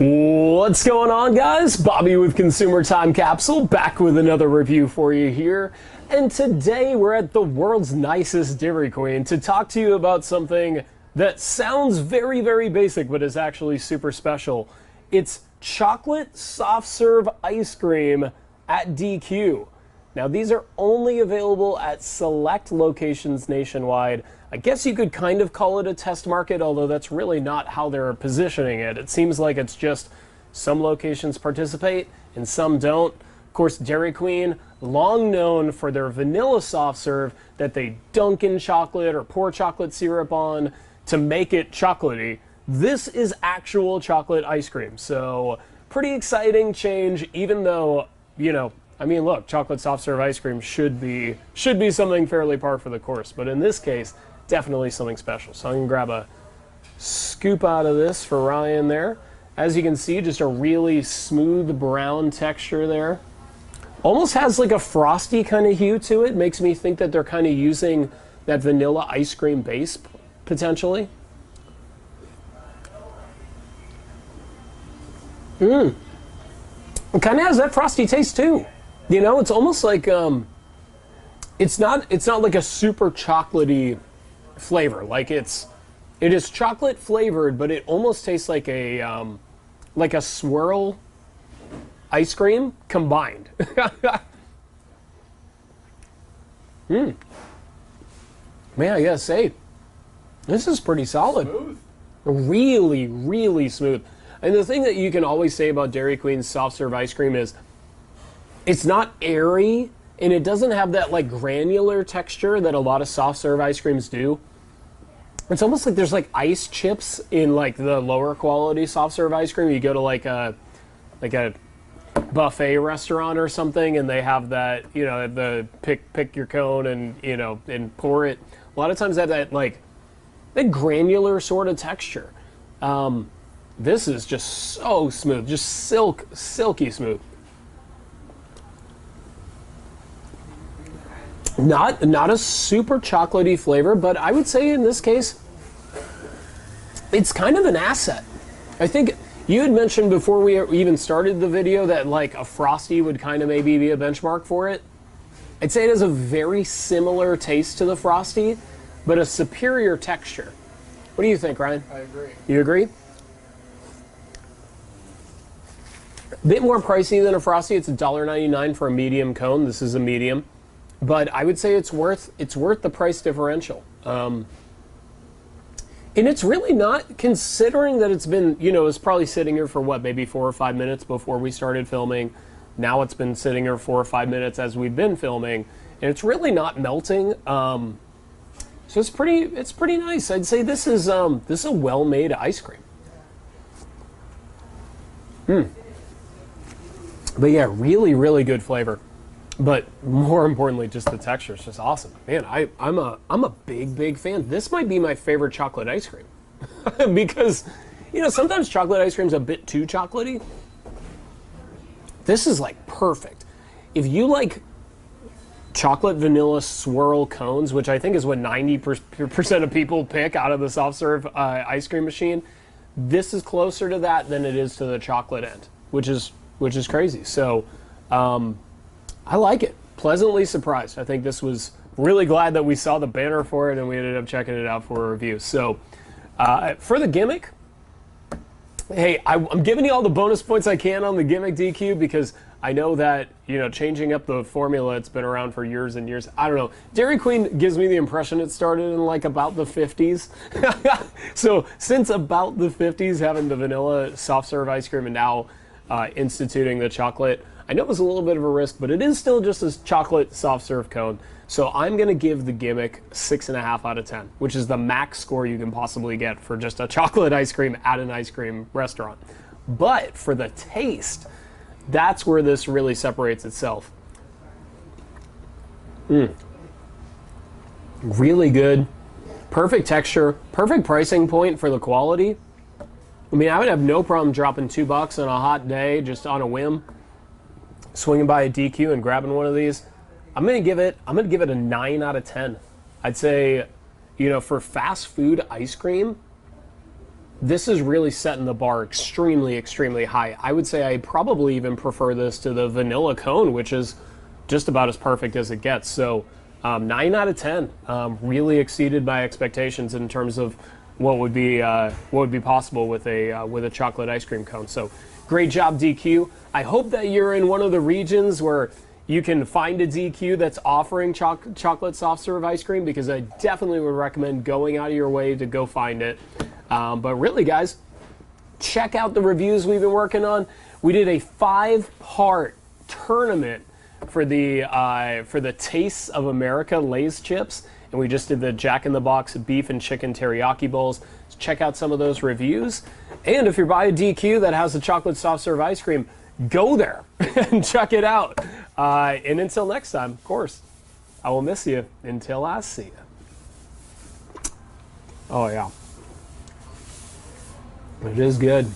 What's going on, guys? Bobby with Consumer Time Capsule, back with another review for you here. And today we're at the world's nicest Dairy Queen to talk to you about something that sounds very, very basic, but is actually super special. It's chocolate soft serve ice cream at DQ. Now, these are only available at select locations nationwide. I guess you could kind of call it a test market, although that's really not how they're positioning it. It seems like it's just some locations participate and some don't. Of course, Dairy Queen, long known for their vanilla soft serve that they dunk in chocolate or pour chocolate syrup on to make it chocolatey. This is actual chocolate ice cream. So pretty exciting change, even though, you know, I mean, look, chocolate soft serve ice cream should be something fairly par for the course, but in this case, definitely something special. So I'm gonna grab a scoop out of this for Ryan there. As you can see, just a really smooth brown texture there. Almost has like a frosty kind of hue to it. Makes me think that they're kind of using that vanilla ice cream base potentially. It kind of has that frosty taste too. You know, it's almost like it's not like a super chocolatey flavor. Like it is chocolate flavored, but it almost tastes like a swirl ice cream combined. Man, I gotta say, this is pretty solid. Smooth. Really, really smooth. And the thing that you can always say about Dairy Queen's soft serve ice cream is it's not airy, and it doesn't have that like granular texture that a lot of soft serve ice creams do. It's almost like there's like ice chips in like the lower quality soft serve ice cream. You go to like a buffet restaurant or something, and they have that, you know, the pick your cone and, you know, and pour it. A lot of times they have that like that granular sort of texture. This is just so smooth, just silky smooth. Not a super chocolatey flavor, but I would say in this case, it's kind of an asset. I think you had mentioned before we even started the video that like a Frosty would kind of maybe be a benchmark for it. I'd say it has a very similar taste to the Frosty, but a superior texture. What do you think, Ryan? I agree. You agree? A bit more pricey than a Frosty. It's $1.99 for a medium cone. This is a medium. But I would say it's worth the price differential. And it's really not, considering that it's been, you know, it's probably sitting here for what, maybe 4 or 5 minutes before we started filming. Now it's been sitting here 4 or 5 minutes as we've been filming, and it's really not melting. So it's pretty nice. I'd say this is a well-made ice cream. But yeah, really, really good flavor. But more importantly, just the texture is just awesome. Man, I'm a big fan. This might be my favorite chocolate ice cream. Because, you know, sometimes chocolate ice cream's a bit too chocolatey. This is like perfect. If you like chocolate vanilla swirl cones, which I think is what 90% of people pick out of the soft serve ice cream machine, this is closer to that than it is to the chocolate end, which is crazy. So, I like it. Pleasantly surprised. I think this was really glad that we saw the banner for it and we ended up checking it out for a review. So for the gimmick, hey, I'm giving you all the bonus points I can on the gimmick DQ because I know that, you know, changing up the formula, it's been around for years and years. I don't know. Dairy Queen gives me the impression it started in like about the 50s. So since about the 50s, having the vanilla soft serve ice cream and now instituting the chocolate, I know it was a little bit of a risk, but it is still just a chocolate soft serve cone. So I'm going to give the gimmick 6.5 out of 10, which is the max score you can possibly get for just a chocolate ice cream at an ice cream restaurant. But for the taste, that's where this really separates itself. Really good. Perfect texture. Perfect pricing point for the quality. I mean, I would have no problem dropping $2 on a hot day just on a whim. Swinging by a DQ and grabbing one of these. I'm gonna give it a 9 out of 10. I'd say, you know, for fast food ice cream, this is really setting the bar extremely, extremely high. I would say I probably even prefer this to the vanilla cone, which is just about as perfect as it gets. So 9 out of 10, really exceeded my expectations in terms of what would be possible with a chocolate ice cream cone. So great job, DQ. I hope that you're in one of the regions where you can find a DQ that's offering chocolate soft serve ice cream, because I definitely would recommend going out of your way to go find it. But really, guys, check out the reviews we've been working on. We did a 5-part tournament for the Tastes of America Lay's chips, and we just did the Jack in the Box beef and chicken teriyaki bowls. So check out some of those reviews. And if you're by a DQ that has the chocolate soft serve ice cream, go there and check it out. And until next time, of course, I will miss you until I see you. Oh, yeah. It is good.